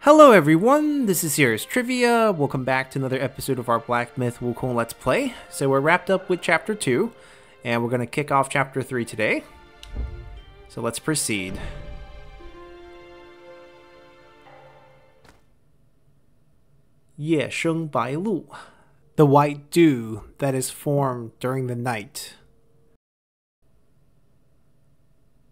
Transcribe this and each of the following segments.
Hello everyone, this is Serious Trivia. Welcome back to another episode of our Black Myth Wukong Let's Play. So we're wrapped up with Chapter 2, and we're going to kick off Chapter 3 today. So let's proceed. Ye Sheng Bai Lu, the white dew that is formed during the night.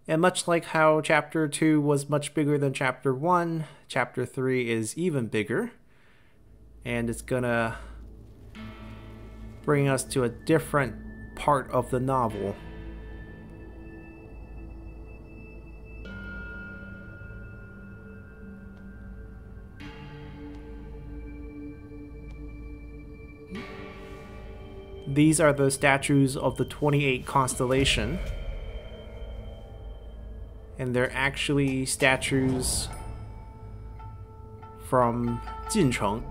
And much like how Chapter 2 was much bigger than Chapter 1, Chapter 3 is even bigger. And it's gonna bring us to a different part of the novel. These are the statues of the 28 constellation. And they're actually statues from Jincheng.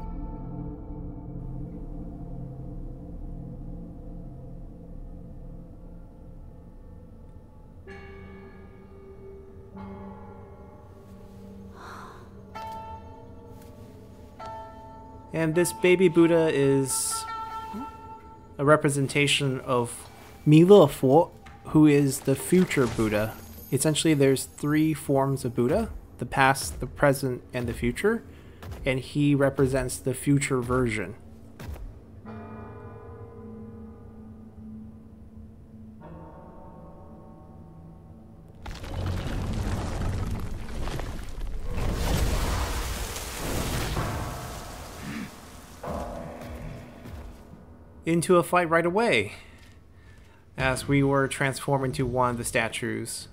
And this baby Buddha is a representation of Mile Fo, who is the future Buddha. Essentially, there's three forms of Buddha: the past, the present, and the future. And he represents the future version. Into a fight right away, as we were transformed into one of the statues.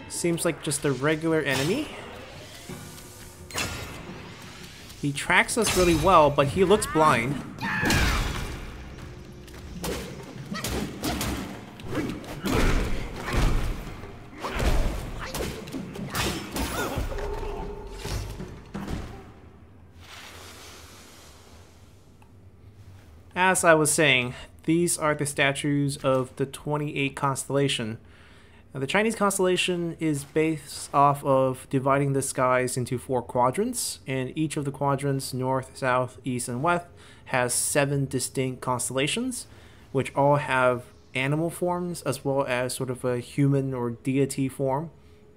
Seems like just a regular enemy. He tracks us really well, but he looks blind. As I was saying, these are the statues of the 28 constellation. Now, the Chinese constellation is based off of dividing the skies into 4 quadrants, and each of the quadrants, north, south, east, and west, has 7 distinct constellations, which all have animal forms as well as sort of a human or deity form.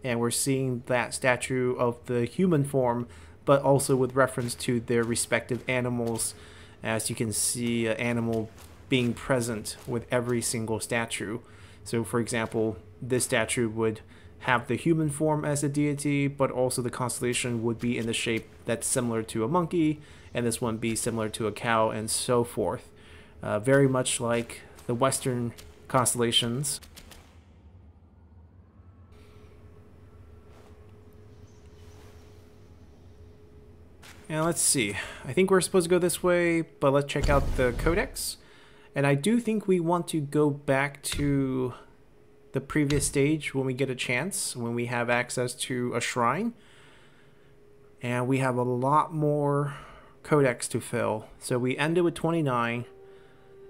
And we're seeing that statue of the human form, but also with reference to their respective animals, as you can see an animal being present with every single statue. So for example, this statue would have the human form as a deity, but also the constellation would be in the shape that's similar to a monkey, and this one be similar to a cow, and so forth. Very much like the Western constellations. And let's see, I think we're supposed to go this way, but let's check out the codex. And I do think we want to go back to the previous stage when we get a chance, when we have access to a shrine. And we have a lot more codex to fill. So we ended with 29,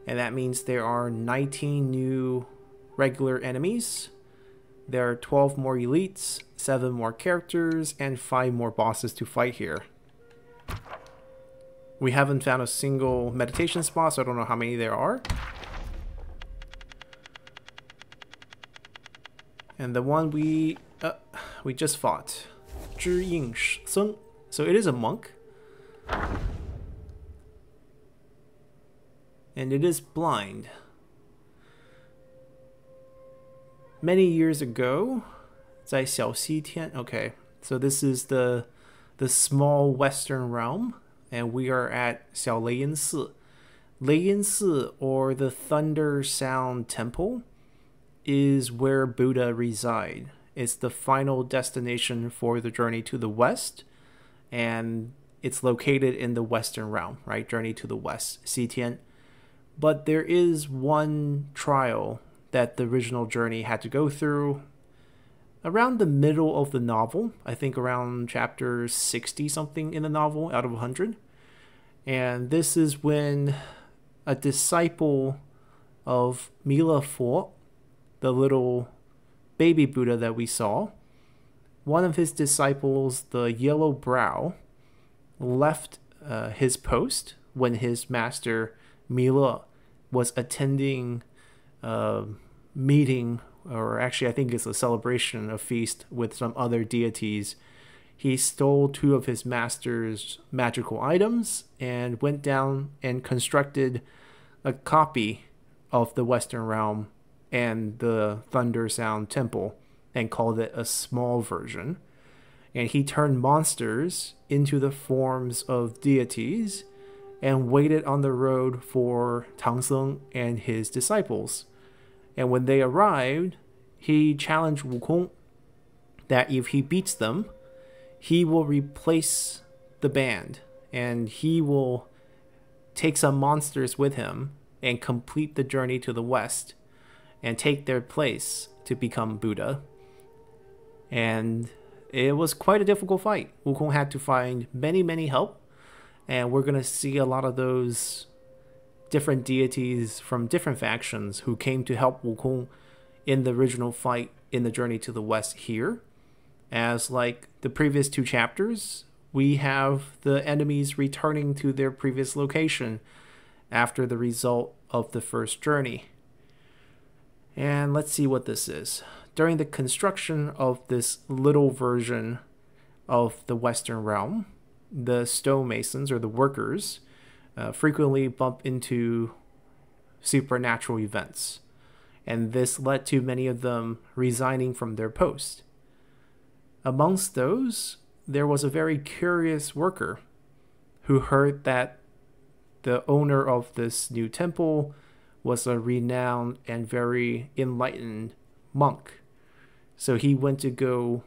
and that means there are 19 new regular enemies. There are 12 more elites, 7 more characters, and 5 more bosses to fight here. We haven't found a single meditation spot, so I don't know how many there are. And the one we just fought, Zhi Ying Sung. So it is a monk. And it is blind. Many years ago, 在小西天. Okay, so this is the small western realm. And we are at Xiao Leiyin Si. Leiyin Si, or the Thunder Sound Temple, is where Buddha reside. It's the final destination for the journey to the west, and it's located in the western realm, right? Journey to the west, Xitian. But there is one trial that the original journey had to go through around the middle of the novel. I think around chapter 60 something in the novel out of 100. And this is when a disciple of Mile Fo, the little baby Buddha that we saw, one of his disciples, the Yellow Brow, left his post when his master Mila was attending a meeting, or actually I think it's a celebration, a feast with some other deities. He stole two of his master's magical items and went down and constructed a copy of the Western Realm and the Thunder Sound Temple and called it a small version. And he turned monsters into the forms of deities and waited on the road for Tang Seng and his disciples. And when they arrived, he challenged Wukong that if he beats them, he will replace the band and he will take some monsters with him and complete the journey to the west and take their place to become Buddha. And it was quite a difficult fight. Wukong had to find many help, and we're going to see a lot of those different deities from different factions who came to help Wukong in the original fight in the journey to the west here. As like the previous two chapters, we have the enemies returning to their previous location after the result of the first journey. And let's see what this is. During the construction of this little version of the Western Realm, the stonemasons, or the workers, frequently bump into supernatural events. And this led to many of them resigning from their post. Amongst those, there was a very curious worker who heard that the owner of this new temple was a renowned and very enlightened monk. So he went to go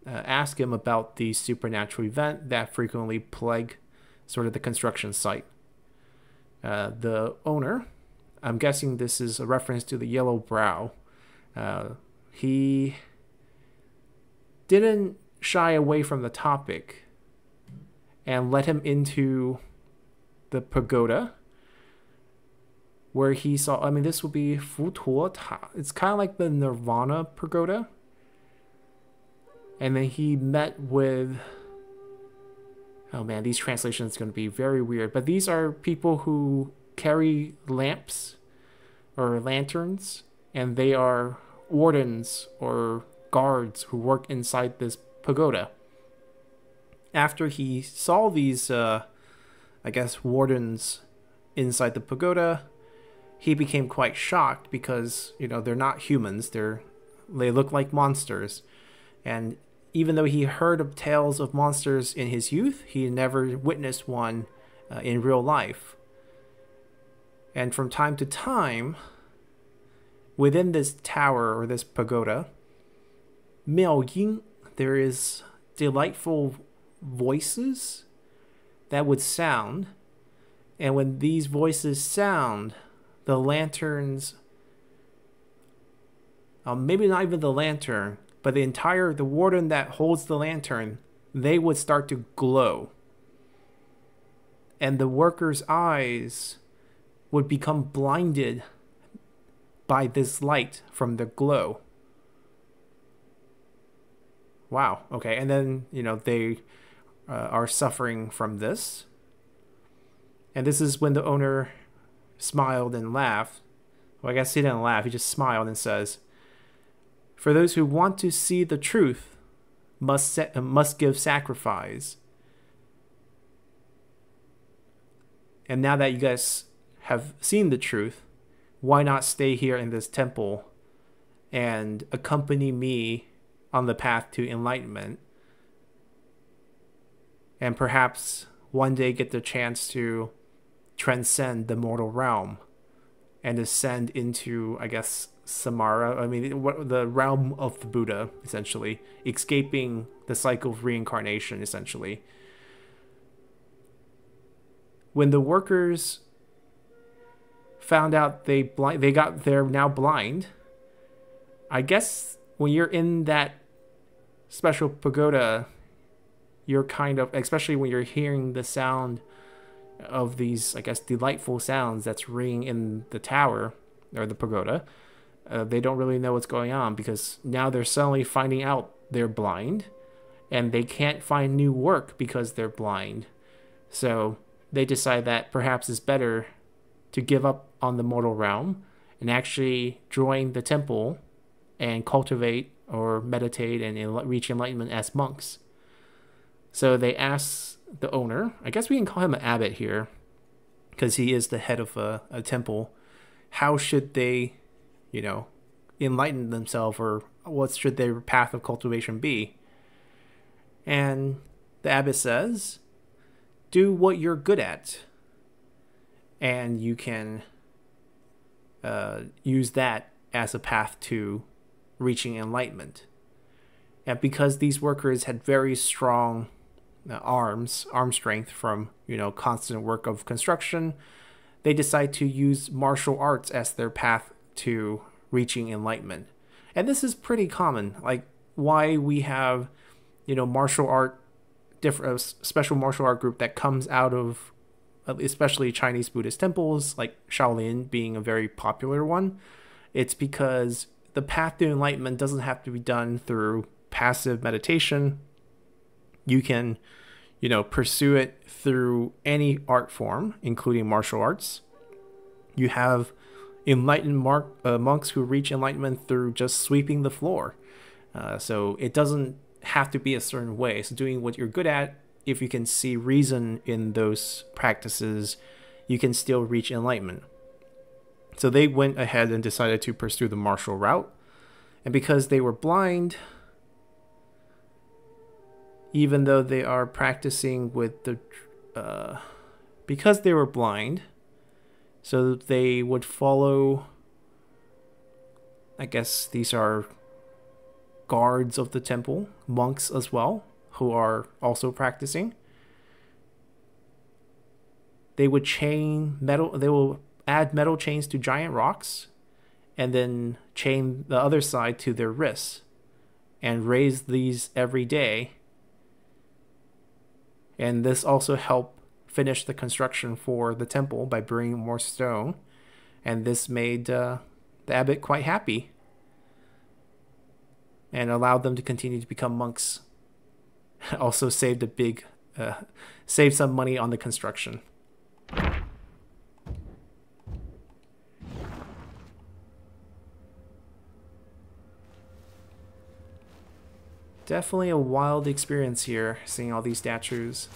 ask him about the supernatural event that frequently plague sort of the construction site. The owner, I'm guessing this is a reference to the Yellow Brow, he didn't shy away from the topic and let him into the pagoda where he saw, I mean, this would be Fu Tuo Ta. It's kind of like the Nirvana pagoda. And then he met with, oh man, these translations are going to be very weird, but these are people who carry lamps or lanterns, and they are wardens or guards who work inside this pagoda. After he saw these, I guess, wardens inside the pagoda, he became quite shocked because, you know, they're not humans. They look like monsters. And even though he heard of tales of monsters in his youth, he never witnessed one in real life. And from time to time, within this tower or this pagoda, Miao Ying, there is delightful voices that would sound. And when these voices sound, the lanterns, maybe not even the lantern, but the warden that holds the lantern, they would start to glow. And the workers' eyes would become blinded by this light from the glow. Wow, okay, and then, you know, they are suffering from this. And this is when the owner smiled and laughed. Well, I guess he didn't laugh, he just smiled and says, "For those who want to see the truth must give sacrifice." And now that you guys have seen the truth, why not stay here in this temple and accompany me on the path to enlightenment, and perhaps one day get the chance to transcend the mortal realm and ascend into, I guess, Samara, I mean, the realm of the Buddha, essentially, escaping the cycle of reincarnation, essentially. When the workers found out they're now blind, I guess when you're in that special pagoda, you're kind of, especially when you're hearing the sound of these, I guess, delightful sounds that's ringing in the tower or the pagoda, they don't really know what's going on because now they're suddenly finding out they're blind. and they can't find new work because they're blind. So they decide that perhaps it's better to give up on the mortal realm and actually join the temple and cultivate or meditate and reach enlightenment as monks. So they ask the owner, I guess we can call him an abbot here, because he is the head of a temple, how should they, enlighten themselves, or what should their path of cultivation be? And the abbot says, do what you're good at, and you can use that as a path to reaching enlightenment. And because these workers had very strong arm strength from constant work of construction, they decide to use martial arts as their path to reaching enlightenment. And this is pretty common, like why we have martial art, different special martial art group that comes out of especially Chinese Buddhist temples, like Shaolin being a very popular one. It's because the path to enlightenment doesn't have to be done through passive meditation. You can, pursue it through any art form, including martial arts. You have enlightened monks who reach enlightenment through just sweeping the floor. So it doesn't have to be a certain way. So doing what you're good at, if you can see reason in those practices, you can still reach enlightenment. So they went ahead and decided to pursue the martial route. And because they were blind, even though they are practicing with the... because they were blind, so they would follow... I guess these are guards of the temple, monks as well, who are also practicing. They would they will add metal chains to giant rocks and then chain the other side to their wrists and raise these every day. And this also helped finish the construction for the temple by bringing more stone. And this made the abbot quite happy and allowed them to continue to become monks. Also saved saved some money on the construction. Definitely a wild experience here, seeing all these statues.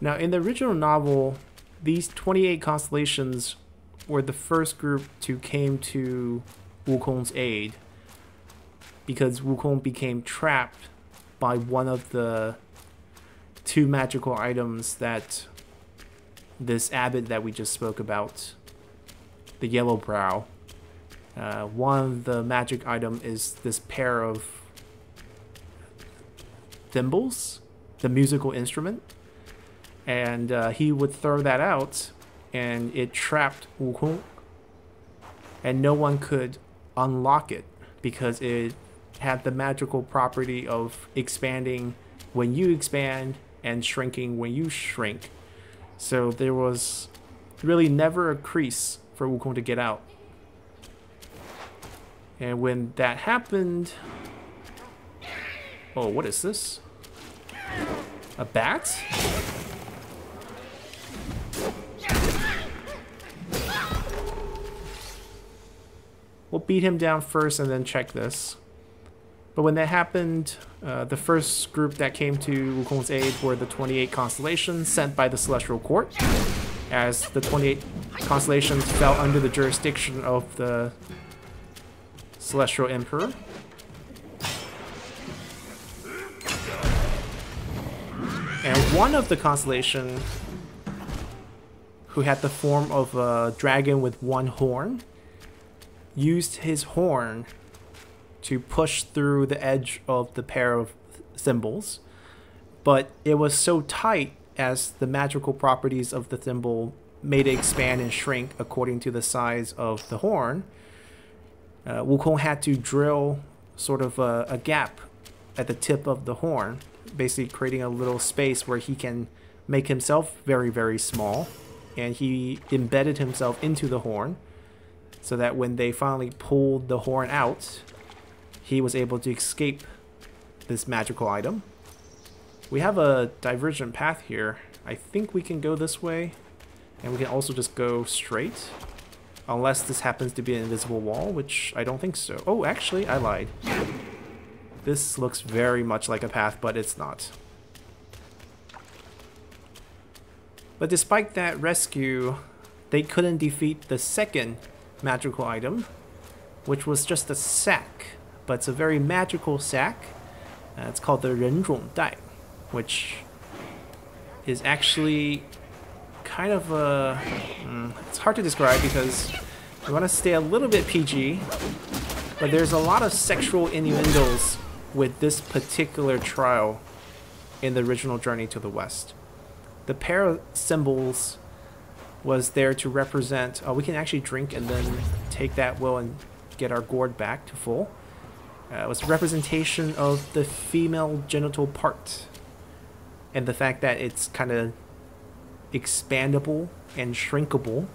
Now, in the original novel, these 28 constellations were the first group to came to Wukong's aid, because Wukong became trapped by one of the two magical items that this abbot that we just spoke about, the Yellow Brow. One of the magic item is this pair of thimbles, the musical instrument, and he would throw that out, and it trapped Wukong, and no one could unlock it because it had the magical property of expanding when you expand and shrinking when you shrink. So there was really never a crease for Wukong to get out. And when that happened... Oh, what is this? A bat? We'll beat him down first and then check this. But when that happened, the first group that came to Wukong's aid were the 28 constellations sent by the Celestial Court, as the 28 constellations fell under the jurisdiction of the Celestial Emperor. And one of the constellations, who had the form of a dragon with one horn, used his horn to push through the edge of the pair of thimbles, but it was so tight as the magical properties of the thimble made it expand and shrink according to the size of the horn. Wukong had to drill sort of a gap at the tip of the horn, basically creating a little space where he can make himself very, very small, and he embedded himself into the horn. so that when they finally pulled the horn out, he was able to escape this magical item. We have a divergent path here. I think we can go this way, and we can also just go straight. Unless this happens to be an invisible wall, which I don't think so. Oh, actually, I lied. This looks very much like a path, but it's not. But despite that rescue, they couldn't defeat the second magical item, which was just a sack. But it's a very magical sack. It's called the 人种袋, which is actually kind of a... it's hard to describe because we want to stay a little bit PG, but there's a lot of sexual innuendos with this particular trial in the original Journey to the West. The pair of symbols was there to represent... we can actually drink and then take that will and get our gourd back to full. It was a representation of the female genital part, and the fact that it's kind of expandable and shrinkable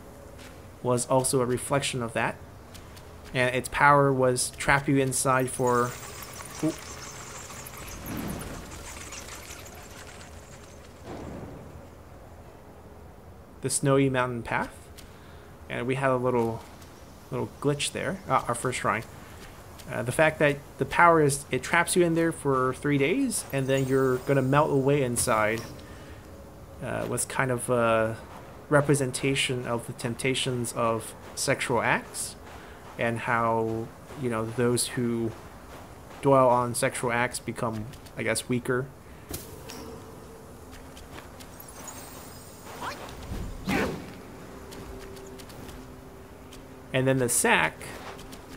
was also a reflection of that. And its power was trap you inside for... Ooh. The snowy mountain path. And we had a little glitch there. Our first shrine. The fact that the power is, it traps you in there for 3 days, and then you're going to melt away inside, was kind of a representation of the temptations of sexual acts, and how, you know, those who dwell on sexual acts become, I guess, weaker. And then the sack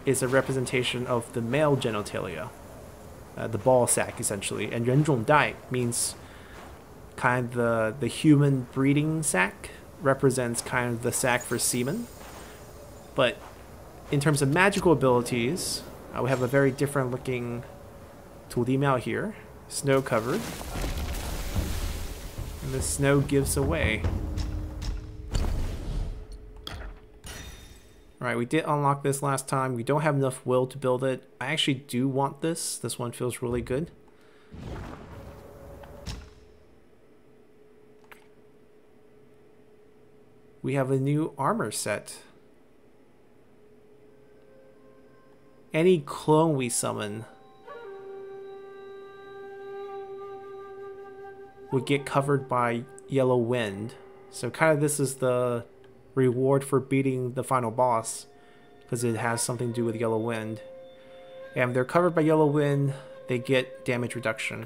is a representation of the male genitalia, the ball sack essentially. And 人种袋 means kind of the human breeding sack, represents kind of the sack for semen. But in terms of magical abilities, we have a very different looking 土地庙 here, snow covered, and the snow gives away. Alright, we did unlock this last time. We don't have enough will to build it. I actually do want this. This one feels really good. We have a new armor set. Any clone we summon would get covered by yellow wind. So kind of this is the reward for beating the final boss, because it has something to do with yellow wind. And if they're covered by yellow wind, they get damage reduction.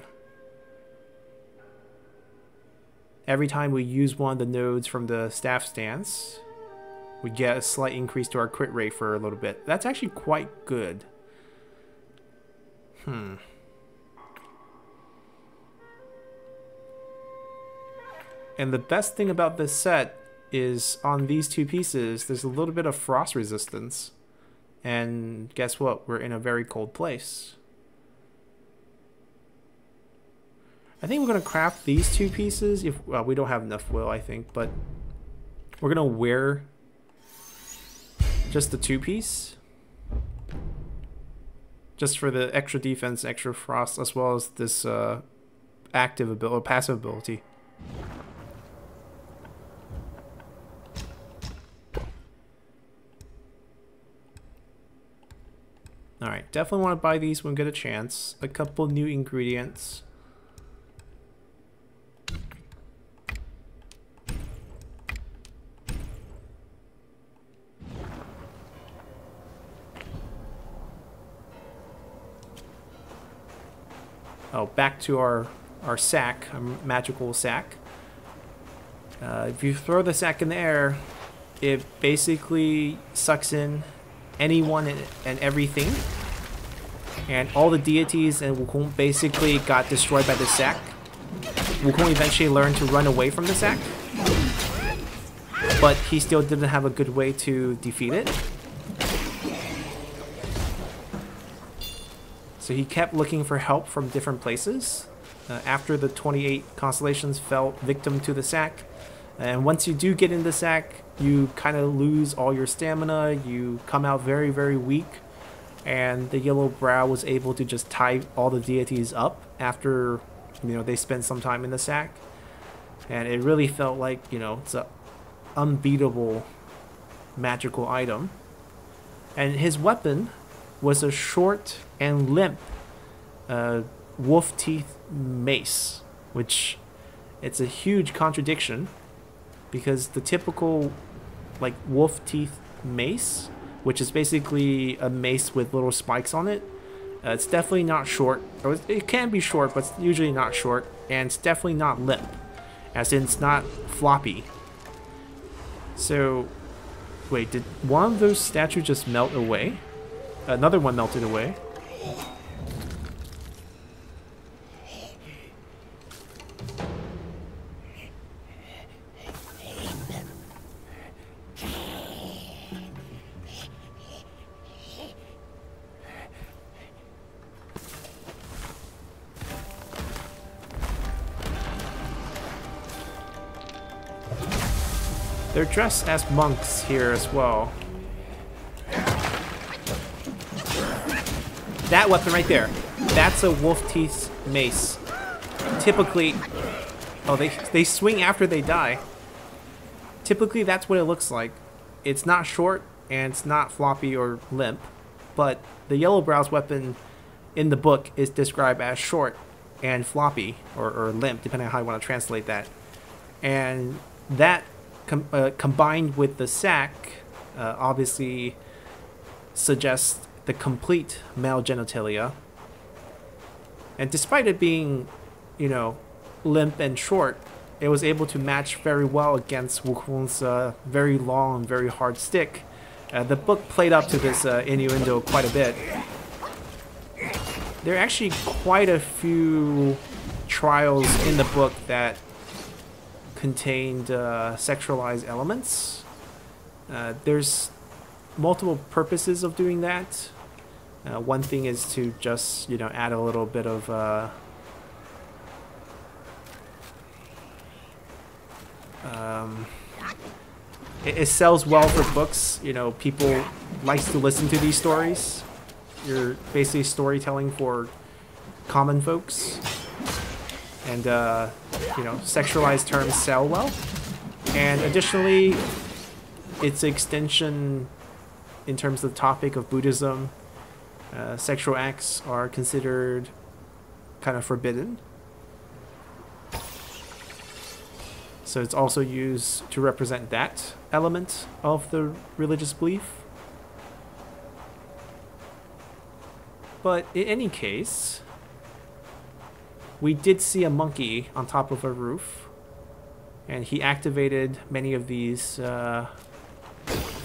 Every time we use one of the nodes from the staff stance, we get a slight increase to our crit rate for a little bit. That's actually quite good. And the best thing about this set is on these two pieces, there's a little bit of frost resistance. And guess what? We're in a very cold place. I think we're going to craft these two pieces. If well, we don't have enough will, I think, but we're going to wear just the two-piece. Just for the extra defense, extra frost, as well as this active ability, or passive ability. Alright, definitely want to buy these when we get a chance. A couple new ingredients. Oh, back to our sack, our magical sack. If you throw the sack in the air, it basically sucks in anyone and everything, and all the deities and Wukong basically got destroyed by the sack. Wukong eventually learned to run away from the sack, but he still didn't have a good way to defeat it. So he kept looking for help from different places. After the 28 constellations fell victim to the sack, And once you do get in the sack, you kind of lose all your stamina. You come out very, very weak. And the Yellow Brow was able to just tie all the deities up after, they spent some time in the sack. And it really felt like, it's an unbeatable magical item. And his weapon was a short and limp wolf teeth mace, which it's a huge contradiction because the typical wolf teeth mace, which is basically a mace with little spikes on it, it's definitely not short, or it can be short, but it's usually not short, and it's definitely not limp, as in it's not floppy. So wait, did one of those statues just melt away? Another one melted away. They're dressed as monks here as well. That weapon right there, that's a wolf teeth mace. Typically, oh, they swing after they die. Typically, that's what it looks like. It's not short and it's not floppy or limp, but the Yellow Brow's weapon in the book is described as short and floppy or limp, depending on how you want to translate that. And that combined with the sack obviously suggests the complete male genitalia. And despite it being, limp and short, it was able to match very well against Wukong's very long and very hard stick. The book played up to this innuendo quite a bit. There are actually quite a few trials in the book that contained sexualized elements. There's multiple purposes of doing that. One thing is to just, add a little bit of it sells well for books. People like to listen to these stories. You're basically storytelling for common folks. And, sexualized terms sell well. And additionally, its extension in terms of the topic of Buddhism. Sexual acts are considered kind of forbidden. So it's also used to represent that element of the religious belief. But in any case, we did see a monkey on top of a roof, and he activated many of these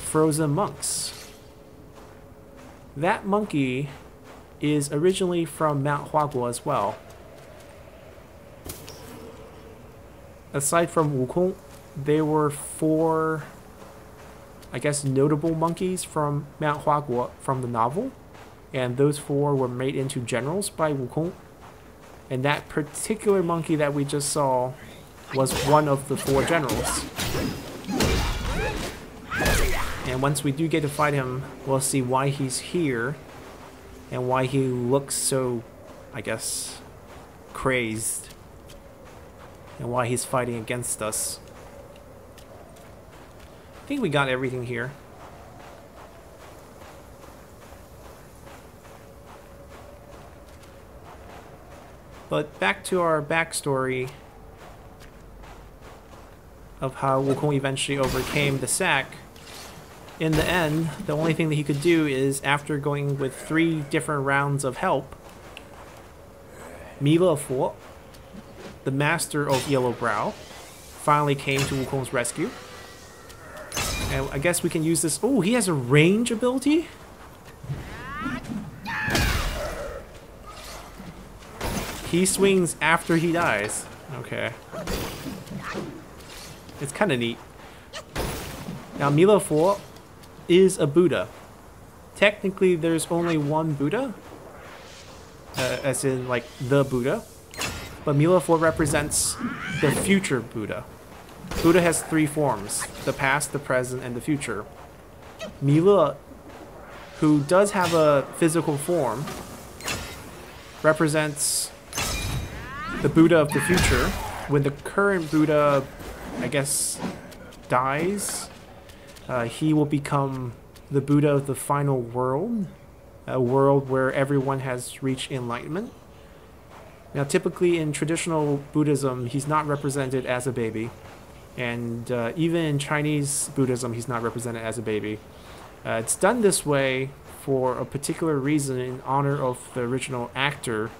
frozen monks. That monkey is originally from Mount Huaguo as well. Aside from Wukong, there were 4, I guess, notable monkeys from Mount Huaguo from the novel, and those 4 were made into generals by Wukong. And that particular monkey that we just saw was one of the 4 generals. And once we do get to fight him, we'll see why he's here and why he looks so, I guess, crazed, and why he's fighting against us. I think we got everything here. But back to our backstory of how Wukong eventually overcame the sack. In the end, the only thing that he could do is, after going with 3 different rounds of help, Mila Fu, the master of Yellow Brow, finally came to Wukong's rescue. And I guess we can use this. Oh, he has a range ability? He swings after he dies. Okay. It's kind of neat. Now, Mila Fu is a Buddha. Technically, there's only one Buddha, as in, like, the Buddha. But Mila Fu represents the future Buddha. Buddha has three forms: the past, the present, and the future. Mila, who does have a physical form, represents the Buddha of the future. When the current Buddha, I guess, dies, he will become the Buddha of the final world, a world where everyone has reached enlightenment. Now, typically in traditional Buddhism, he's not represented as a baby. And even in Chinese Buddhism, he's not represented as a baby. It's done this way for a particular reason in honor of the original actor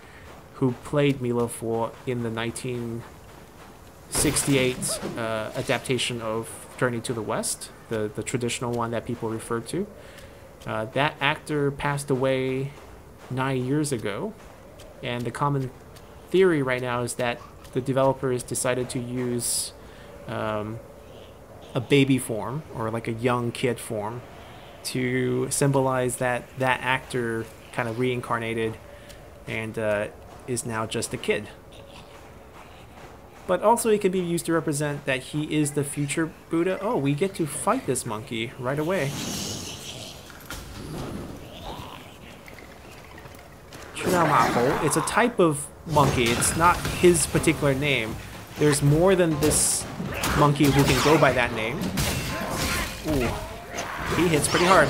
who played Mila Fu in the 1968 adaptation of Journey to the West, the traditional one that people refer to. That actor passed away 9 years ago, and the common theory right now is that the developers decided to use a baby form, or like a young kid form, to symbolize that that actor kind of reincarnated and is now just a kid. But also it can be used to represent that he is the future Buddha. Oh, we get to fight this monkey right away. It's a type of monkey. It's not his particular name. There's more than this monkey who can go by that name. Ooh, he hits pretty hard.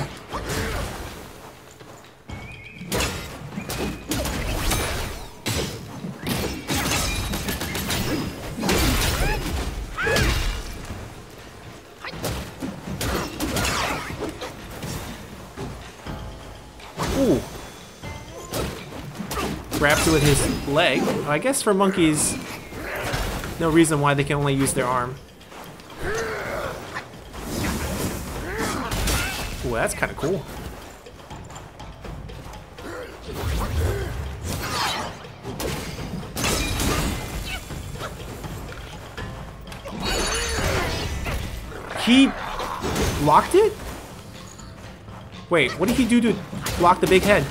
Ooh. Grabs it with his leg. I guess for monkeys, no reason why they can only use their arm. Ooh, that's kind of cool. He blocked it? Wait, what did he do to block the big head?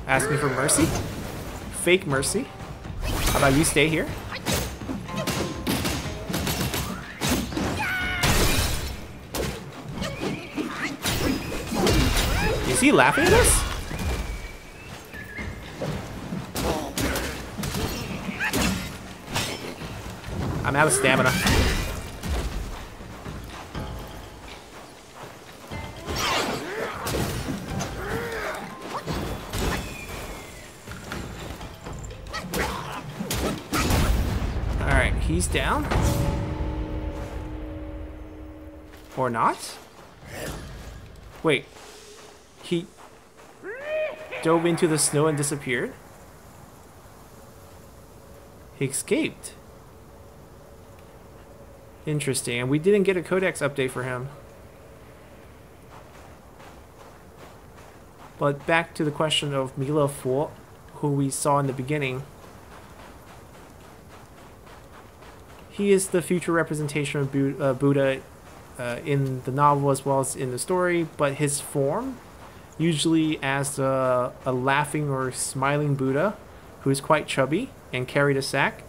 Asking for mercy? Fake mercy? How about you stay here? Is he laughing at us? I'm out of stamina. Alright, he's down. Or not? Wait. He dove into the snow and disappeared? He escaped. Interesting, and we didn't get a codex update for him. But back to the question of Mila Fu, who we saw in the beginning. He is the future representation of Buddha in the novel as well as in the story, but his form, usually as a laughing or smiling Buddha who is quite chubby and carried a sack,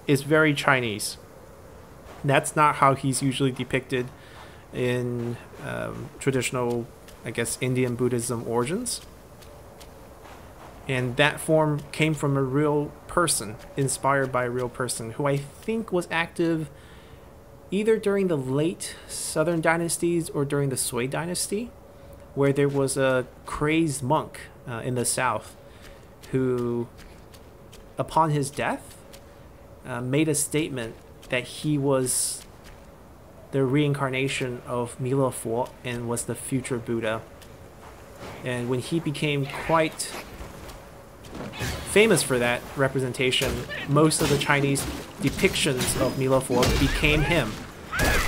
is very Chinese. That's not how he's usually depicted in traditional, I guess, Indian Buddhism origins. And that form came from a real person, inspired by a real person, who I think was active either during the late Southern dynasties or during the Sui dynasty, where there was a crazed monk in the south who, upon his death, made a statement that he was the reincarnation of Mila Fu and was the future Buddha. And when he became quite famous for that representation, most of the Chinese depictions of Mila Fu became him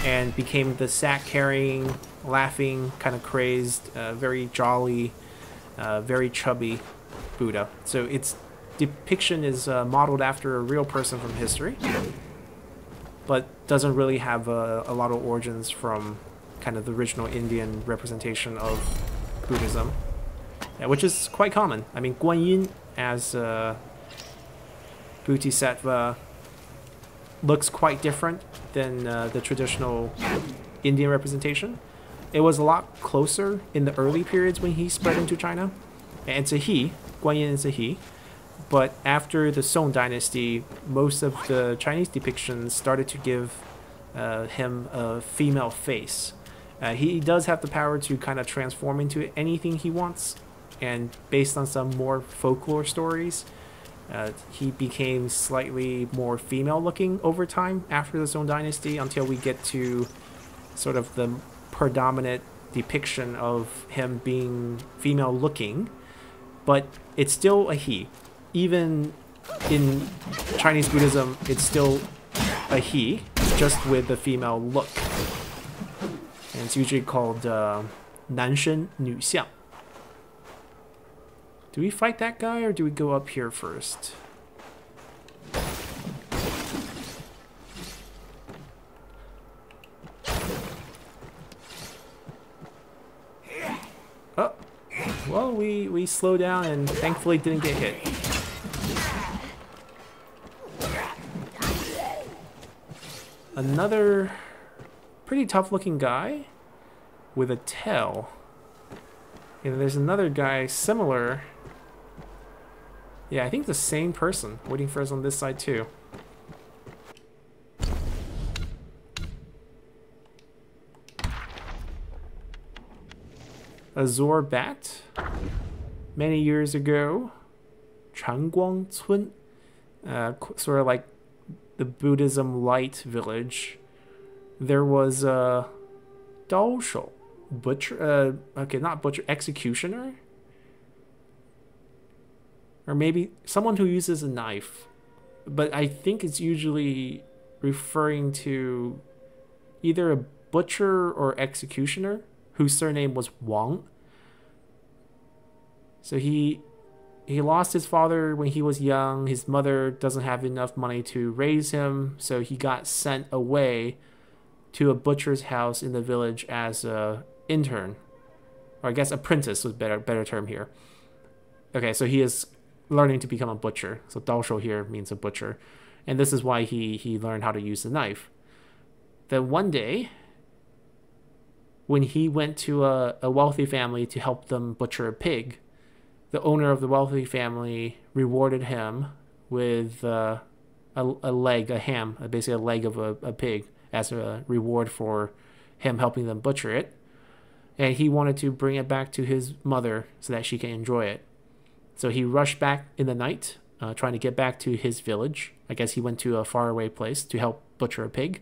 and became the sack-carrying, laughing, kind of crazed, very jolly, very chubby Buddha. So its depiction is modeled after a real person from history, but doesn't really have a lot of origins from kind of the original Indian representation of Buddhism, yeah, which is quite common. I mean, Guanyin as Bodhisattva looks quite different than the traditional Indian representation. It was a lot closer in the early periods when he spread into China. And it's a he, Guanyin is a he. But after the Song dynasty, most of the Chinese depictions started to give him a female face. He does have the power to kind of transform into anything he wants. And based on some more folklore stories, he became slightly more female looking over time after the Song dynasty, until we get to sort of the predominant depiction of him being female looking. But it's still a he. Even in Chinese Buddhism, it's still a he, just with the female look. And it's usually called 男身女相. Do we fight that guy, or do we go up here first? Oh, well, we slowed down and thankfully didn't get hit. Another pretty tough looking guy with a tail. And there's another guy similar. Yeah, I think the same person waiting for us on this side too. Azure Bat. Many years ago, Changguang Cun, sort of like the Buddhism light village, there was a Daoshou, butcher, okay, not butcher, executioner? Or maybe someone who uses a knife. But I think it's usually referring to either a butcher or executioner whose surname was Wang. So he lost his father when he was young. His mother doesn't have enough money to raise him, so he got sent away to a butcher's house in the village as a intern, or I guess apprentice was better term here. Okay, so he is learning to become a butcher. So Daoshou here means a butcher, and this is why he learned how to use the knife. Then one day, when he went to a wealthy family to help them butcher a pig, the owner of the wealthy family rewarded him with a leg, a ham, basically a leg of a pig, as a reward for him helping them butcher it. And he wanted to bring it back to his mother so that she can enjoy it. So he rushed back in the night, trying to get back to his village. I guess he went to a faraway place to help butcher a pig.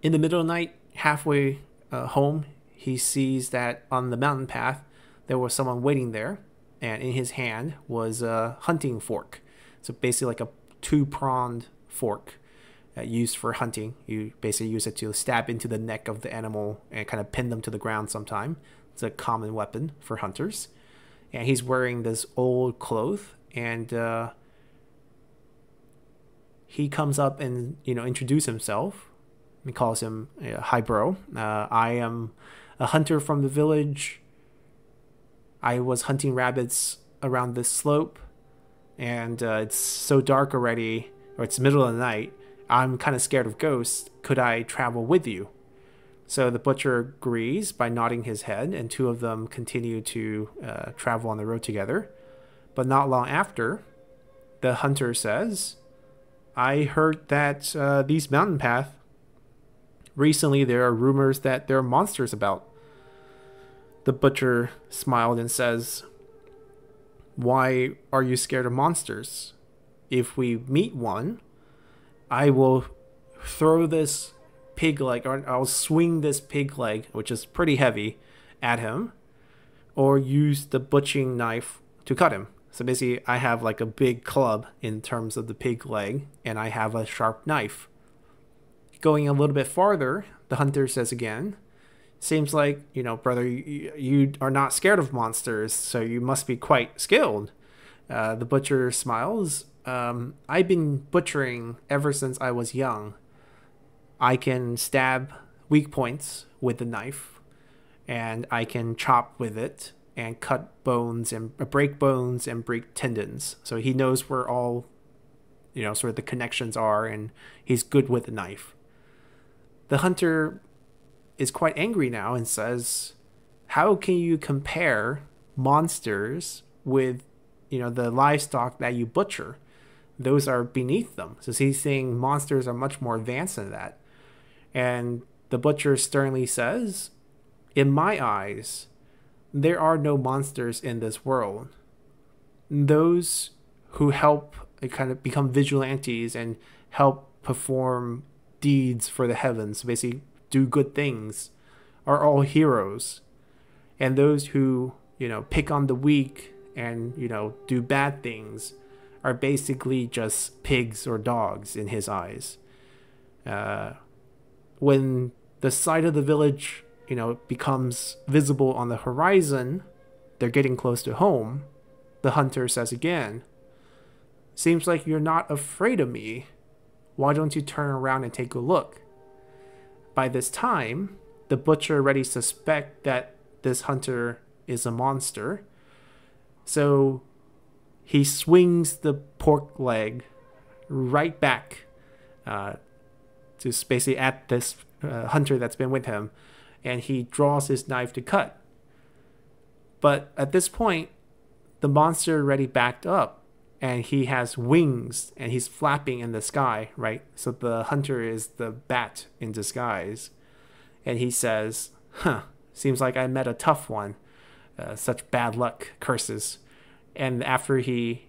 In the middle of the night, halfway home, he sees that on the mountain path, there was someone waiting there, and in his hand was a hunting fork. So basically like a two-pronged fork used for hunting. You basically use it to stab into the neck of the animal and kind of pin them to the ground sometime. It's a common weapon for hunters. And he's wearing this old cloth, and he comes up and introduces himself. He calls him, "Hi, bro. I am a hunter from the village. I was hunting rabbits around this slope, and it's so dark already, or it's middle of the night. I'm kind of scared of ghosts. Could I travel with you?" So the butcher agrees by nodding his head, and two of them continue to travel on the road together. But not long after, the hunter says, "I heard that these mountain paths, recently there are rumors that there are monsters about." The butcher smiled and says, "Why are you scared of monsters? If we meet one, I will throw this pig leg, or I'll swing this pig leg, which is pretty heavy, at him, or use the butchering knife to cut him." So basically, I have like a big club in terms of the pig leg, and I have a sharp knife. Going a little bit farther, the hunter says again, "Seems like, brother, you are not scared of monsters, so you must be quite skilled." The butcher smiles. "I've been butchering ever since I was young. I can stab weak points with the knife, and I can chop with it and cut bones and break bones and break tendons. So he knows where all, sort of the connections are, and he's good with a knife. The hunter is quite angry now and says, how can you compare monsters with, the livestock that you butcher? Those are beneath them. So he's saying monsters are much more advanced than that. And the butcher sternly says, in my eyes, there are no monsters in this world. Those who help kind of become vigilantes and help perform deeds for the heavens, basically do good things, are all heroes. And those who, pick on the weak and, do bad things are basically just pigs or dogs in his eyes. When the side of the village, becomes visible on the horizon, they're getting close to home, the hunter says again, seems like you're not afraid of me. Why don't you turn around and take a look? By this time, the butcher already suspects that this hunter is a monster. So he swings the pork leg right back to basically at this hunter that's been with him, and he draws his knife to cut. But at this point, the monster already backed up, and he has wings, and he's flapping in the sky, right? So the hunter is the bat in disguise. And he says, seems like I met a tough one. Such bad luck, curses. And after he,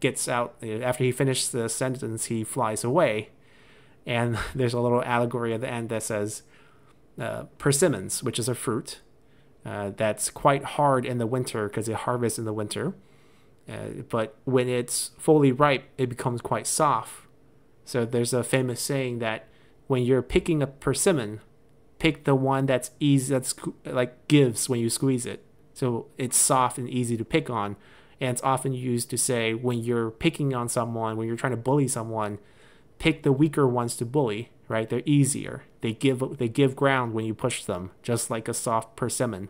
gets out, after he finishes the sentence, he flies away. And there's a little allegory at the end that says, persimmons, which is a fruit that's quite hard in the winter because it harvests in the winter. But when it's fully ripe, it becomes quite soft. So there's a famous saying that when you're picking a persimmon, pick the one that's easy, that's like gives when you squeeze it. So it's soft and easy to pick on. And it's often used to say when you're picking on someone, when you're trying to bully someone, pick the weaker ones to bully, right? They're easier. They give ground when you push them, just like a soft persimmon.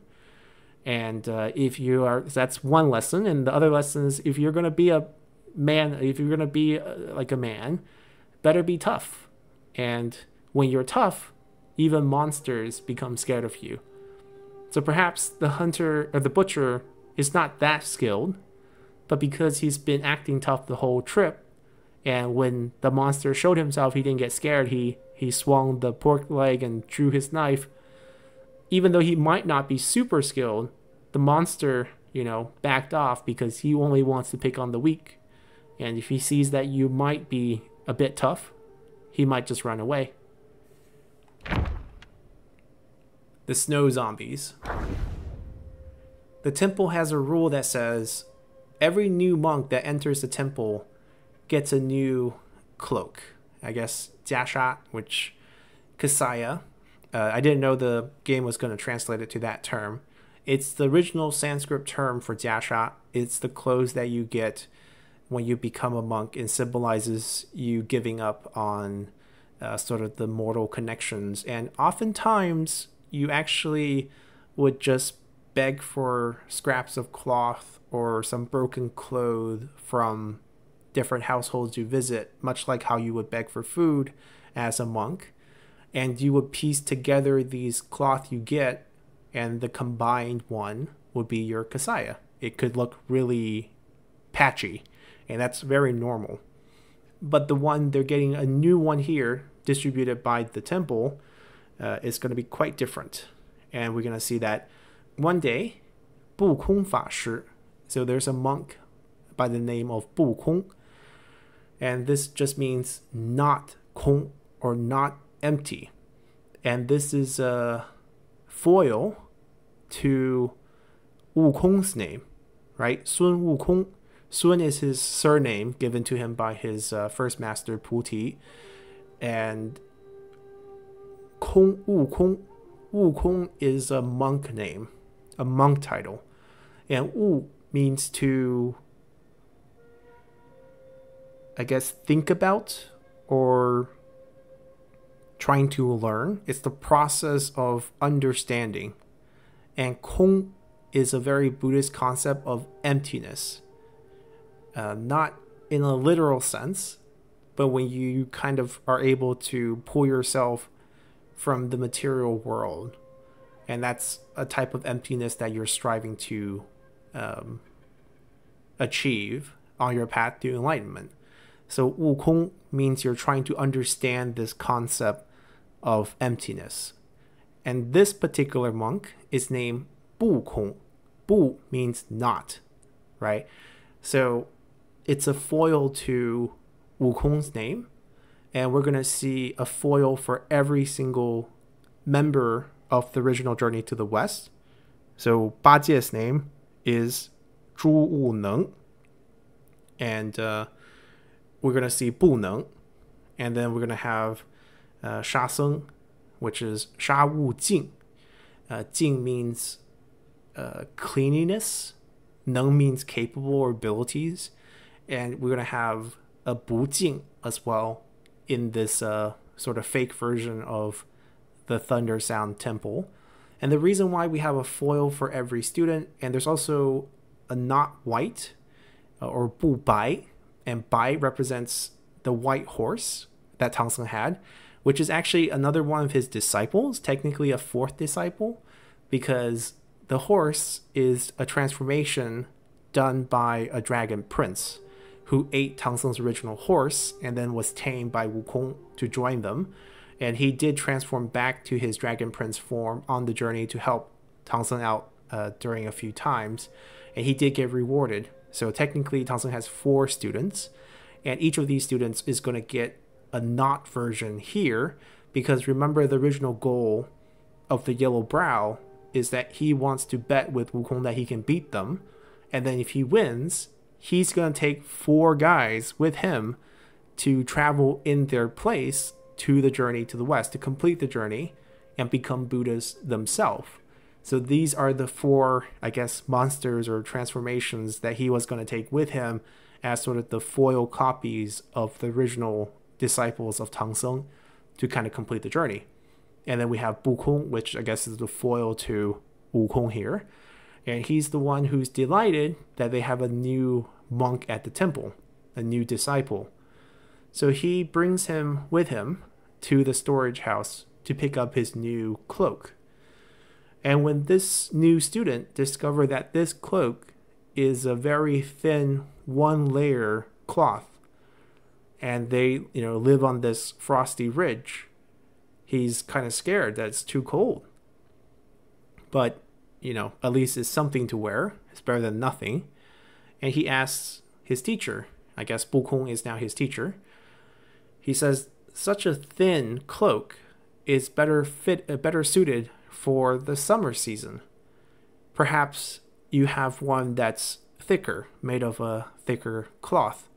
And that's one lesson. And the other lesson is, if you're going to be a man, if you're going to be like a man, better be tough. And when you're tough, even monsters become scared of you. So perhaps the hunter or the butcher is not that skilled, but because he's been acting tough the whole trip, and when the monster showed himself, he didn't get scared. He swung the pork leg and drew his knife. Even though he might not be super skilled, the monster, backed off because he only wants to pick on the weak. And if he sees that you might be a bit tough, he might just run away. The snow zombies. The temple has a rule that says every new monk that enters the temple gets a new cloak. I guess 袈裟, which kasaya. I didn't know the game was going to translate it to that term. It's the original Sanskrit term for 袈裟. It's the clothes that you get when you become a monk, and symbolizes you giving up on sort of the mortal connections. And oftentimes you actually would just beg for scraps of cloth or some broken clothes from different households you visit, much like how you would beg for food as a monk. And you would piece together these cloth you get, and the combined one would be your kasaya. It could look really patchy, and that's very normal. But the one, they're getting a new one here, distributed by the temple, is going to be quite different. And we're going to see that one day, 不空法师. So there's a monk by the name of 不空. And this just means not 空, or not empty. And this is a foil to Wukong's name, right? Sun Wukong. Sun is his surname given to him by his first master, Puti. And Wukong is a monk name, a monk title. And Wu means to, I guess, think about or trying to learn. It's the process of understanding. And Kong is a very Buddhist concept of emptiness. Not in a literal sense, but when you kind of are able to pull yourself from the material world. And that's a type of emptiness that you're striving to achieve on your path to enlightenment. So Wukong means you're trying to understand this concept of emptiness. And this particular monk is named Wukong. Bu means not, right? So it's a foil to Wukong's name. And we're going to see a foil for every single member of the original Journey to the West. So Bajie's name is Zhu Wu Neng. And we're going to see Bu Neng. And then we're going to have Sha Seng, which is Sha Wu Jing. Jing means cleanliness. Neng means capable or abilities. And we're going to have a Bu Jing as well in this sort of fake version of the Thunder Sound Temple. And the reason why we have a foil for every student, and there's also a not white or Bu Bai, and Bai represents the white horse that Tang Seng had, which is actually another one of his disciples, technically a fourth disciple, because the horse is a transformation done by a dragon prince who ate Tang Seng's original horse and then was tamed by Wukong to join them. And he did transform back to his dragon prince form on the journey to help Tang Seng out during a few times. And he did get rewarded. So technically, Tang Seng has 4 students. And each of these students is going to get a not version here. Because remember, the original goal of the Yellow Brow is that he wants to bet with Wukong that he can beat them. And then if he wins, he's going to take 4 guys with him to travel in their place to the Journey to the West, to complete the journey and become Buddhas themselves. So these are the 4, I guess, monsters or transformations that he was going to take with him as sort of the foil copies of the original disciples of Tang Seng to kind of complete the journey. And then we have Wukong, which I guess is the foil to Wukong here. And he's the one who's delighted that they have a new monk at the temple, a new disciple. So he brings him with him to the storage house to pick up his new cloak. And when this new student discovered that this cloak is a very thin 1-layer cloth, and they, live on this frosty ridge, he's kind of scared that it's too cold. But, at least it's something to wear. It's better than nothing. And he asks his teacher, I guess Wukong is now his teacher. He says, such a thin cloak is better suited for the summer season. Perhaps you have one that's thicker, made of a thicker cloth.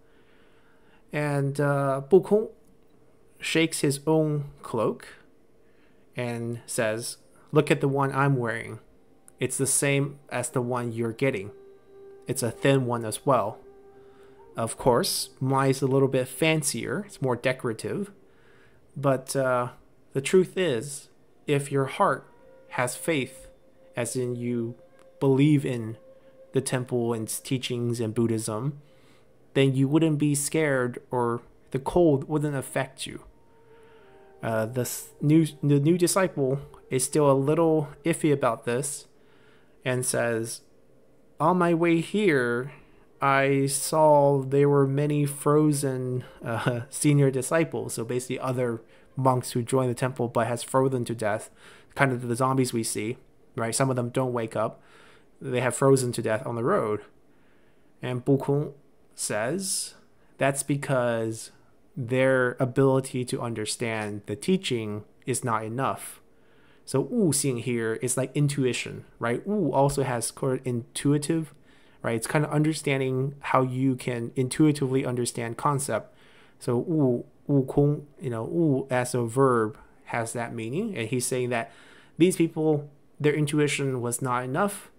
And Wukong shakes his own cloak and says, look at the one I'm wearing. It's the same as the one you're getting. It's a thin one as well. Of course, mine's a little bit fancier. It's more decorative. But the truth is, if your heart has faith, as in you believe in the temple and its teachings and Buddhism, then you wouldn't be scared, or the cold wouldn't affect you. The new disciple is still a little iffy about this and says, on my way here, I saw there were many frozen senior disciples, so basically other monks who joined the temple but has frozen to death, kind of the zombies we see, right? Some of them don't wake up. They have frozen to death on the road. And Wukong says that's because their ability to understand the teaching is not enough. So Wu Xing here is like intuition, right? Wu also has intuitive, right? It's kind of understanding how you can intuitively understand concept. So Wu Kong, Wu as a verb has that meaning. And he's saying that these people, their intuition was not enough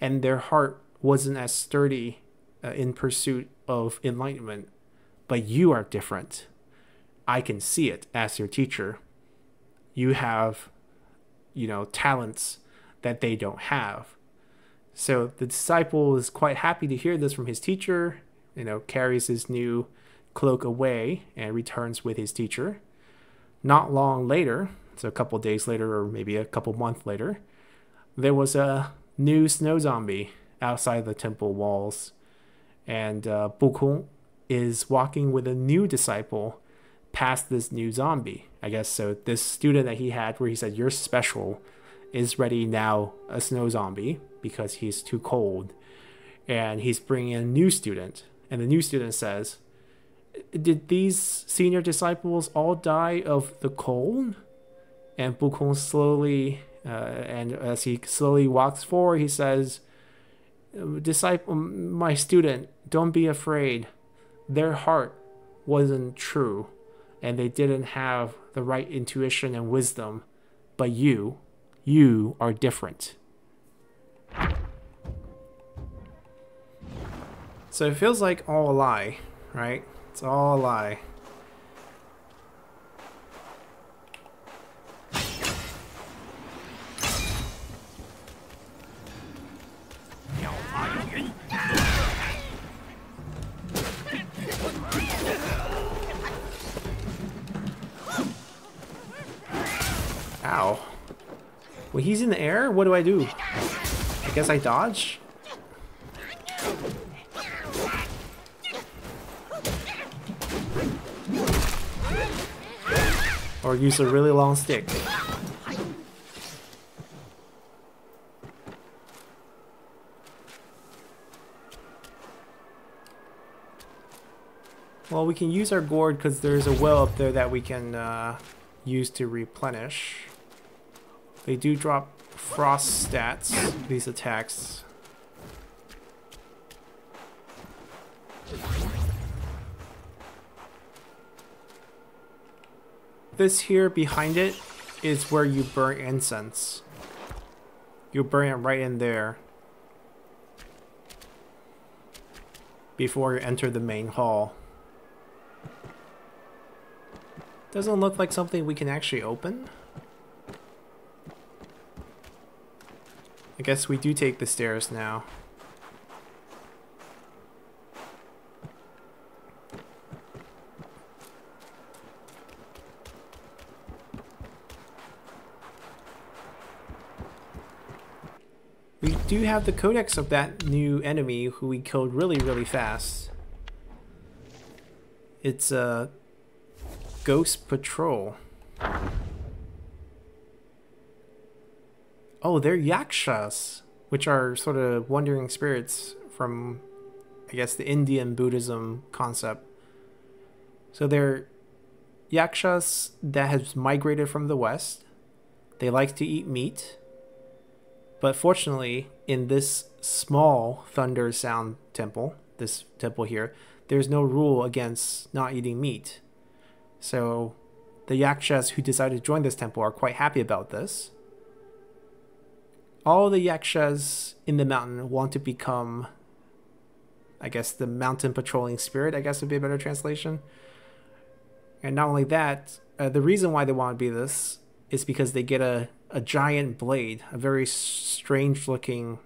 and their heart wasn't as sturdy in pursuit of enlightenment. But you are different. I can see it as your teacher. You have, talents that they don't have. So the disciple is quite happy to hear this from his teacher, carries his new cloak away and returns with his teacher. Not long later, so a couple days later or maybe a couple months later, there was a new snow zombie outside the temple walls. And Wukong is walking with a new disciple past this new zombie. I guess so. This student that he had where he said, "You're special," is ready now a snow zombie because he's too cold. And he's bringing in a new student. And the new student says, "Did these senior disciples all die of the cold?" And Wukong slowly, and as he slowly walks forward, he says, "Disciple, my student, don't be afraid. Their heart wasn't true, and they didn't have the right intuition and wisdom. But you are different." So it feels like all a lie, right? It's all a lie. Ow. When he's in the air, what do? I guess I dodge? Or use a really long stick. Well, we can use our gourd because there's a well up there that we can use to replenish. They do drop frost stats, these attacks. This here behind it is where you burn incense. You burn it right in there before you enter the main hall. Doesn't look like something we can actually open. I guess we do take the stairs now. We do have the codex of that new enemy who we killed really fast. It's a Ghost Patrol. Oh, they're yakshas, which are sort of wandering spirits from, I guess, the Indian Buddhism concept. So they're yakshas that has migrated from the west. They like to eat meat. But fortunately, in this small Thunder Sound temple, this temple here, there's no rule against not eating meat. So the yakshas who decided to join this temple are quite happy about this. All the yakshas in the mountain want to become, I guess, the mountain patrolling spirit, I guess would be a better translation. And not only that, the reason why they want to be this is because they get a giant blade, a very strange looking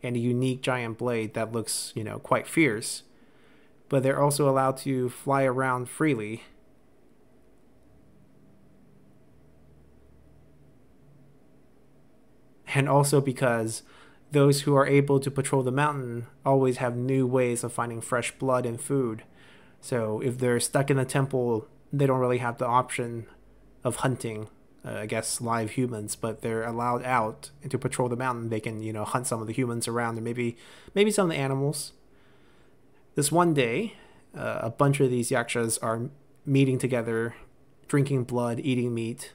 and a unique giant blade that looks, quite fierce. But they're also allowed to fly around freely. And also because those who are able to patrol the mountain always have new ways of finding fresh blood and food. So if they're stuck in the temple, they don't really have the option of hunting, I guess, live humans, but they're allowed out and to patrol the mountain. They can, hunt some of the humans around and maybe some of the animals. This one day, a bunch of these yakshas are meeting together, drinking blood, eating meat,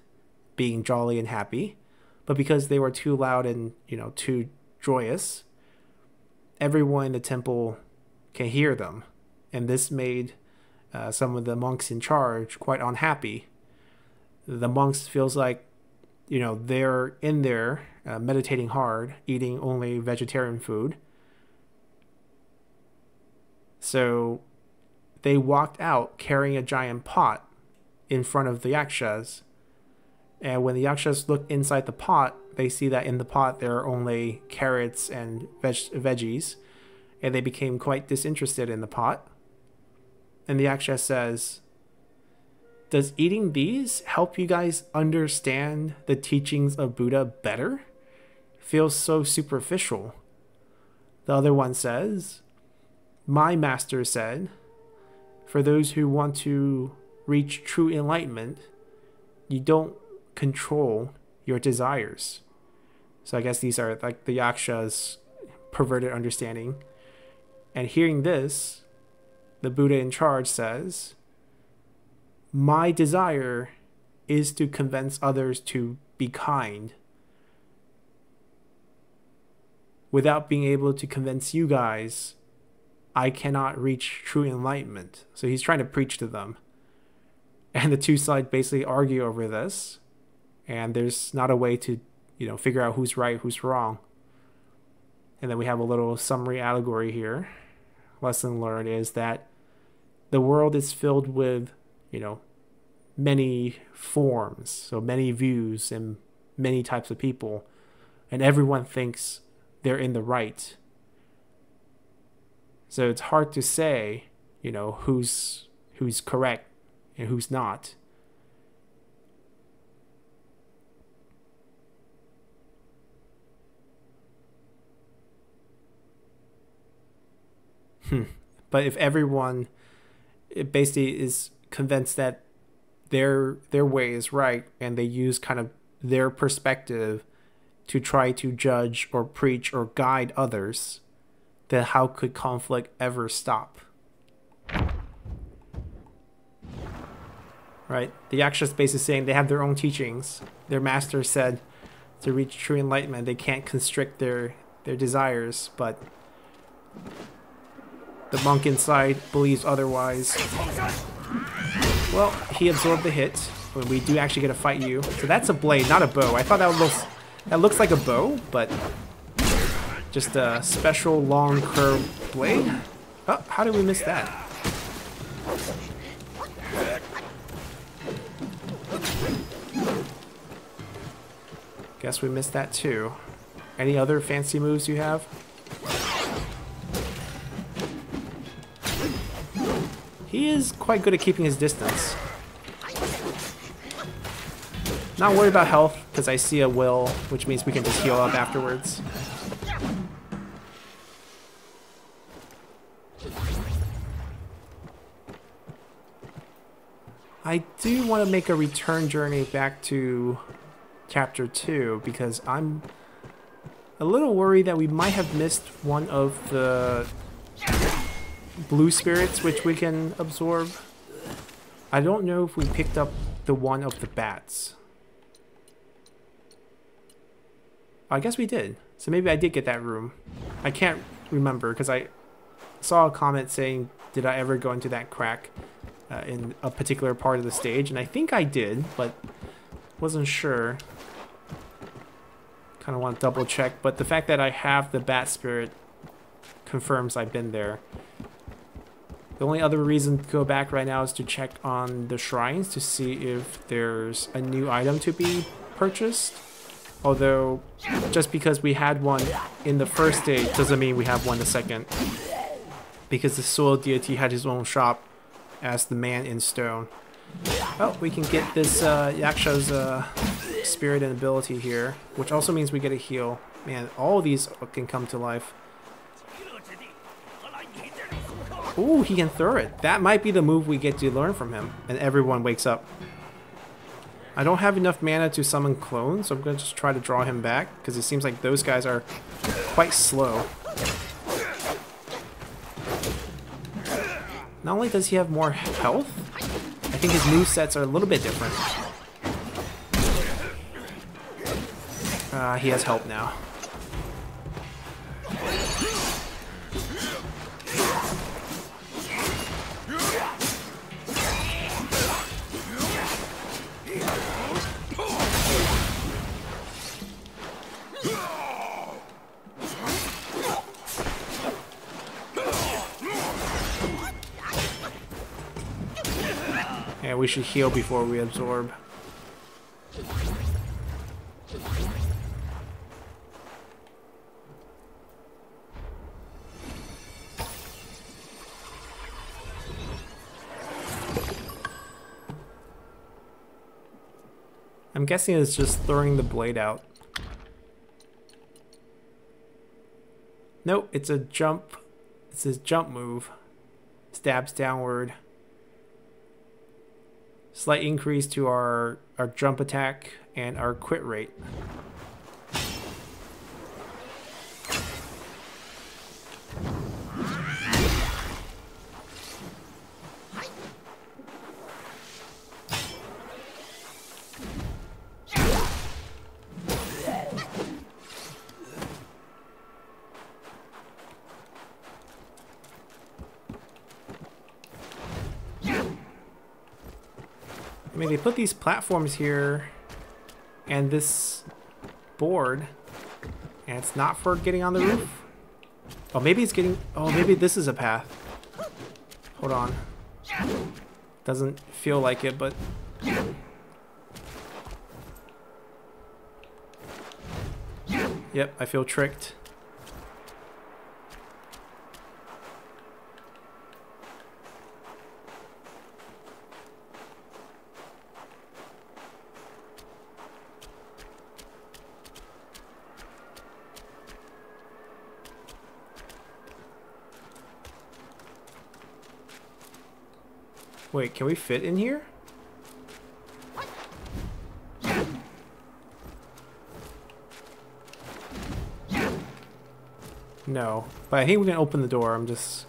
being jolly and happy. But because they were too loud and, too joyous, everyone in the temple can hear them. And this made some of the monks in charge quite unhappy. The monks feels like, they're in there meditating hard, eating only vegetarian food. So they walked out carrying a giant pot in front of the yakshas. And when the yakshas look inside the pot, they see that in the pot there are only carrots and veggies, and they became quite disinterested in the pot. And the yaksha says, "Does eating these help you guys understand the teachings of Buddha better? Feels so superficial." The other one says, "My master said, for those who want to reach true enlightenment, you don't control your desires." So I guess these are like the yaksha's perverted understanding. And hearing this, the Buddha in charge says, "My desire is to convince others to be kind. Without being able to convince you guys, I cannot reach true enlightenment." So he's trying to preach to them. And the two sides basically argue over this. And there's not a way to, figure out who's right, who's wrong. And then we have a little summary allegory here. Lesson learned is that the world is filled with, many forms, so many views and many types of people. And everyone thinks they're in the right. So it's hard to say, who's correct and who's not. But if everyone basically is convinced that their way is right, and they use kind of their perspective to try to judge or preach or guide others, then how could conflict ever stop? Right? The Yakshas basically saying they have their own teachings. Their master said to reach true enlightenment, they can't constrict their desires, but the monk inside believes otherwise. Well, he absorbed the hit, but we do actually get to fight you. So that's a blade, not a bow. I thought that looks like a bow, but just a special long curved blade. Oh, how did we miss that? Guess we missed that too. Any other fancy moves you have? He is quite good at keeping his distance. Not worried about health, because I see a will, which means we can just heal up afterwards. I do want to make a return journey back to Chapter 2, because I'm a little worried that we might have missed one of the blue spirits which we can absorb. I don't know if we picked up the one of the bats. I guess we did. So maybe I did get that room. I can't remember because I saw a comment saying, did I ever go into that crack in a particular part of the stage? And I think I did, but wasn't sure. Kind of want to double check. But the fact that I have the bat spirit confirms I've been there. The only other reason to go back right now is to check on the shrines to see if there's a new item to be purchased. Although, just because we had one in the first stage doesn't mean we have one the second. Because the soil deity had his own shop as the man in stone. Oh, we can get this Yaksha's spirit and ability here, which also means we get a heal. Man, all of these can come to life. Ooh, he can throw it. That might be the move we get to learn from him. And everyone wakes up. I don't have enough mana to summon clones, so I'm going to just try to draw him back, because it seems like those guys are quite slow. Not only does he have more health, I think his movesets are a little bit different. He has help now. Yeah, we should heal before we absorb. I'm guessing it's just throwing the blade out. Nope, it's a jump. It's his jump move. Stabs downward. Slight increase to our jump attack and our crit rate. I mean, they put these platforms here and this board, and it's not for getting on the roof. Oh, maybe it's getting... Oh, maybe this is a path. Hold on. Doesn't feel like it, but... Yep, I feel tricked. Wait, can we fit in here? No, but I think we can open the door. I'm just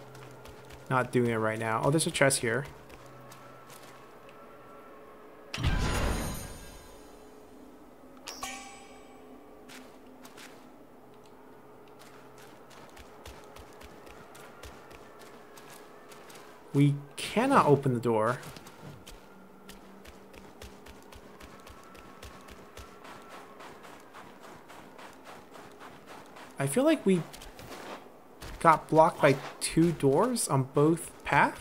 not doing it right now. Oh, there's a chest here. We cannot open the door. I feel like we got blocked by 2 doors on both paths.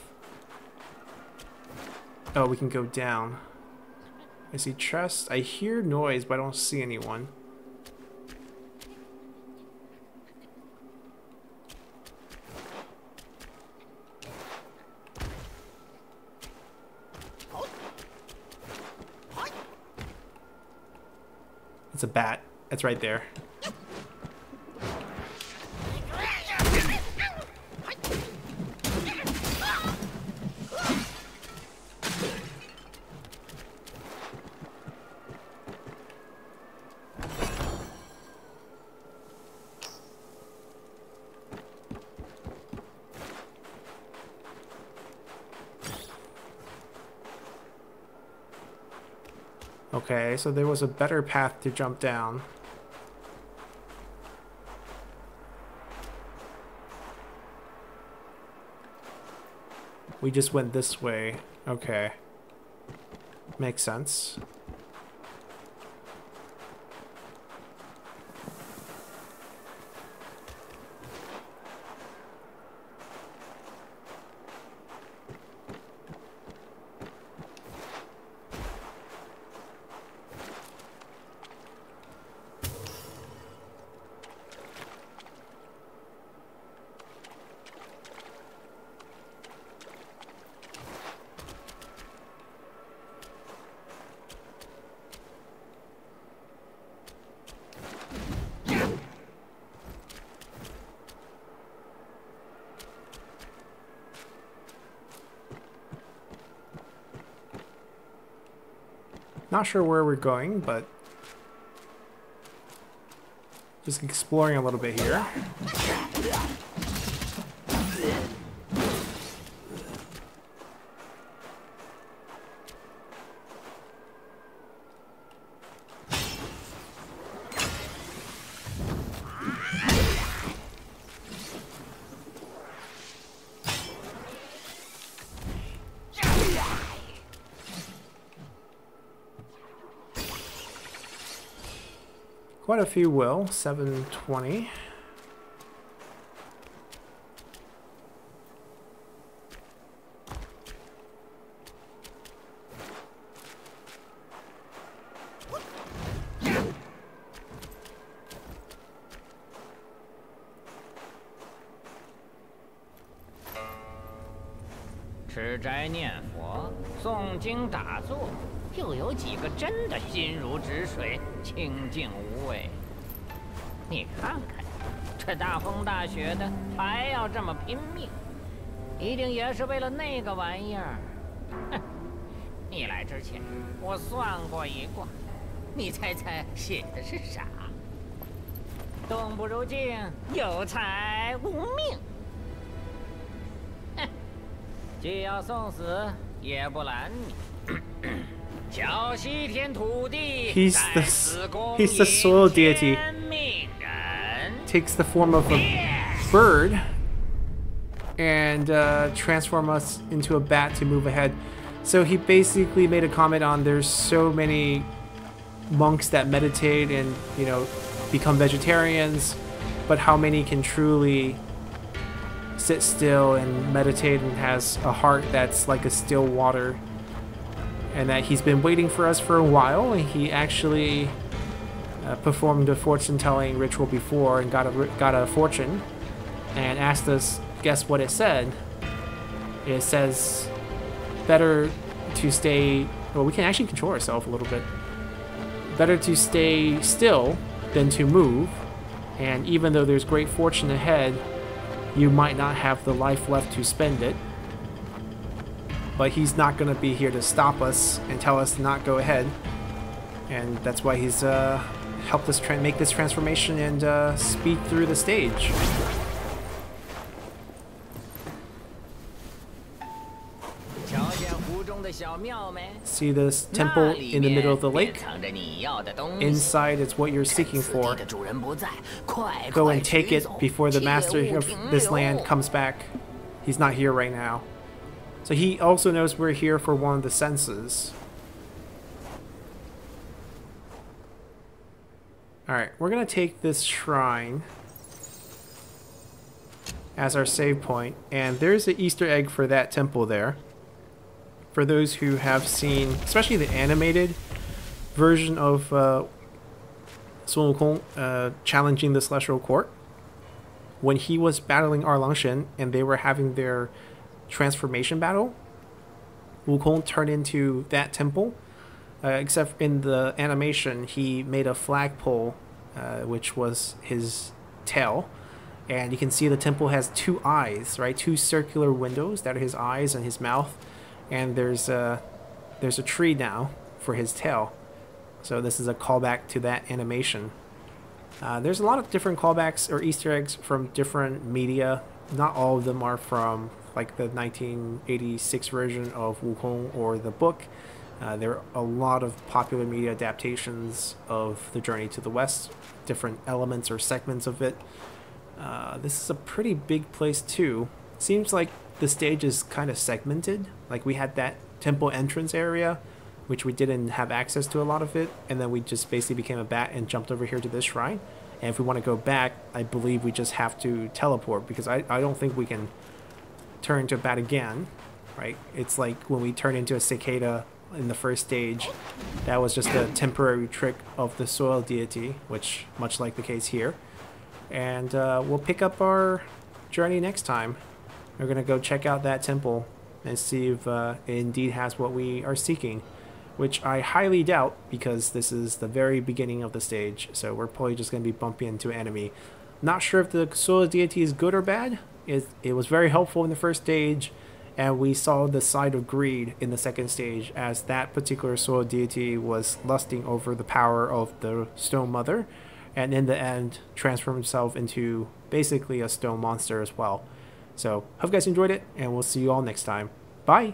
Oh, we can go down. I see chest. I hear noise, but I don't see anyone. It's a bat. It's right there. Okay, so there was a better path to jump down. We just went this way. Okay. Makes sense. Not sure where we're going, but just exploring a little bit here. Quite a few will. 720. Chai 斋念佛诵经打坐，又有几个真的心如止水、清静无为？你看看，这大风大雪的，还要这么拼命，一定也是为了那个玩意儿。哼！你来之前，我算过一卦，你猜猜写的是啥？动不如静，有财无命。哼！既要送死，也不拦你。叫西天土地， He's the soil deity. Takes the form of a bird and transform us into a bat to move ahead. So he basically made a comment on there's so many monks that meditate and, you know, become vegetarians, but how many can truly sit still and meditate and has a heart that's like a still water, and that he's been waiting for us for a while, and he actually performed a fortune-telling ritual before and got a fortune and asked us guess what it said. It says better to stay, well, we can actually control ourselves a little bit. Better to stay still than to move, and even though there's great fortune ahead, you might not have the life left to spend it. But he's not going to be here to stop us and tell us to not go ahead, and that's why he's helped us make this transformation and speed through the stage. See this temple in the middle of the lake? Inside is what you're seeking for. Go and take it before the master of this land comes back. He's not here right now. So he also knows we're here for one of the senses. Alright, we're going to take this shrine as our save point, and there's an Easter egg for that temple there. For those who have seen, especially the animated version of Sun Wukong challenging the Celestial Court, when he was battling Erlangshen and they were having their transformation battle, Wukong turned into that temple. Except in the animation, he made a flagpole, which was his tail. And you can see the temple has two eyes, right? Two circular windows that are his eyes and his mouth. And there's a tree now for his tail. So this is a callback to that animation. There's a lot of different callbacks or Easter eggs from different media. Not all of them are from like the 1986 version of Wukong or the book. There are a lot of popular media adaptations of The Journey to the West, different elements or segments of it. This is a pretty big place too. Seems like the stage is kind of segmented. Like we had that temple entrance area, which we didn't have access to a lot of it, and then we just basically became a bat and jumped over here to this shrine. And if we want to go back, I believe we just have to teleport, because I don't think we can turn into a bat again, right? It's like when we turn into a cicada in the first stage, that was just a temporary trick of the soil deity, which much like the case here. And we'll pick up our journey next time. We're gonna go check out that temple and see if it indeed has what we are seeking, which I highly doubt, because this is the very beginning of the stage, so we're probably just gonna be bumping into an enemy. Not sure if the soil deity is good or bad. It was very helpful in the first stage, and we saw the side of greed in the second stage, as that particular soil deity was lusting over the power of the Stone Mother, and in the end transformed himself into basically a stone monster as well. So, hope you guys enjoyed it, and we'll see you all next time. Bye!